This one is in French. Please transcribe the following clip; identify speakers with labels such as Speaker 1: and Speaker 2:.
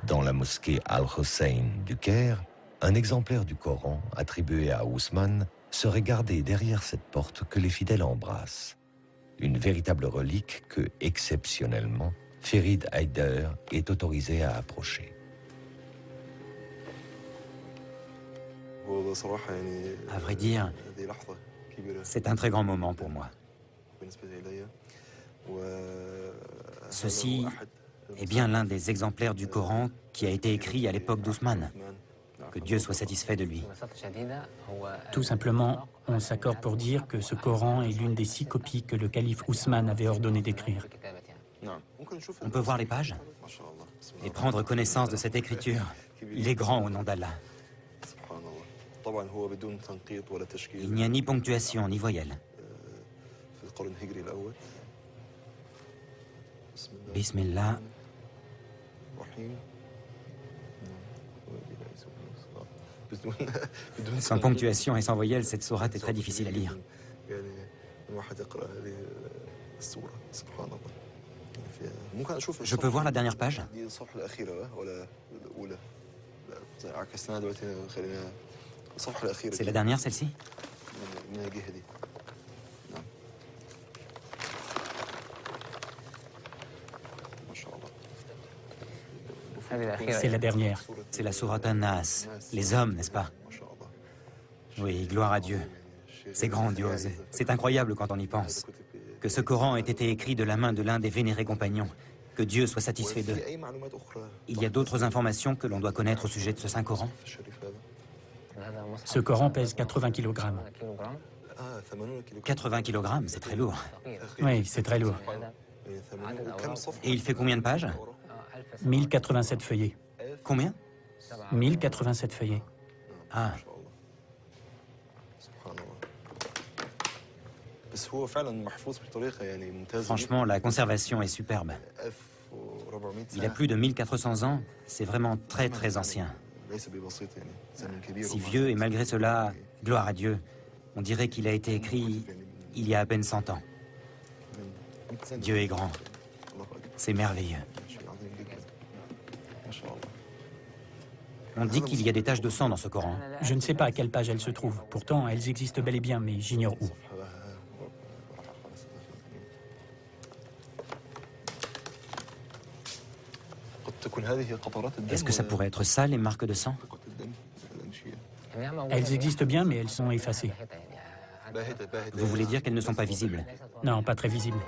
Speaker 1: Dans la mosquée Al-Hussein du Caire, un exemplaire du Coran attribué à Ousmane serait gardé derrière cette porte que les fidèles embrassent. Une véritable relique que, exceptionnellement, Ferid Haider est autorisé à approcher.
Speaker 2: À vrai dire, c'est un très grand moment pour moi. Ceci est bien l'un des exemplaires du Coran qui a été écrit à l'époque d'Ousmane. Que Dieu soit satisfait de lui.
Speaker 3: Tout simplement, on s'accorde pour dire que ce Coran est l'une des 6 copies que le calife Ousmane avait ordonné d'écrire.
Speaker 2: On peut voir les pages et prendre connaissance de cette écriture. Il est grand au nom d'Allah. Il n'y a ni ponctuation ni voyelle. Bismillah. Sans ponctuation et sans voyelle, cette sourate est très difficile à lire. Je peux voir la dernière page? C'est la dernière, celle-ci?
Speaker 3: C'est la dernière.
Speaker 2: C'est la sourate An-Nas. Les hommes, n'est-ce pas? Oui, gloire à Dieu. C'est grandiose. C'est incroyable quand on y pense. Que ce Coran ait été écrit de la main de l'un des vénérés compagnons. Que Dieu soit satisfait d'eux. Il y a d'autres informations que l'on doit connaître au sujet de ce Saint-Coran?
Speaker 3: Ce Coran pèse 80 kg.
Speaker 2: 80 kg, c'est très lourd.
Speaker 3: Oui, c'est très lourd.
Speaker 2: Et il fait combien de pages?
Speaker 3: 1087 feuillets.
Speaker 2: Combien?
Speaker 3: 1087 feuillets.
Speaker 2: Ah. Franchement, la conservation est superbe. Il a plus de 1400 ans, c'est vraiment très très ancien. Si vieux et malgré cela, gloire à Dieu, on dirait qu'il a été écrit il y a à peine 100 ans. Dieu est grand. C'est merveilleux. On dit qu'il y a des taches de sang dans ce Coran.
Speaker 3: Je ne sais pas à quelle page elles se trouvent. Pourtant, elles existent bel et bien, mais j'ignore où.
Speaker 2: Est-ce que ça pourrait être ça, les marques de sang?
Speaker 3: Elles existent bien, mais elles sont effacées.
Speaker 2: Vous voulez dire qu'elles ne sont pas visibles?
Speaker 3: Non, pas très visibles.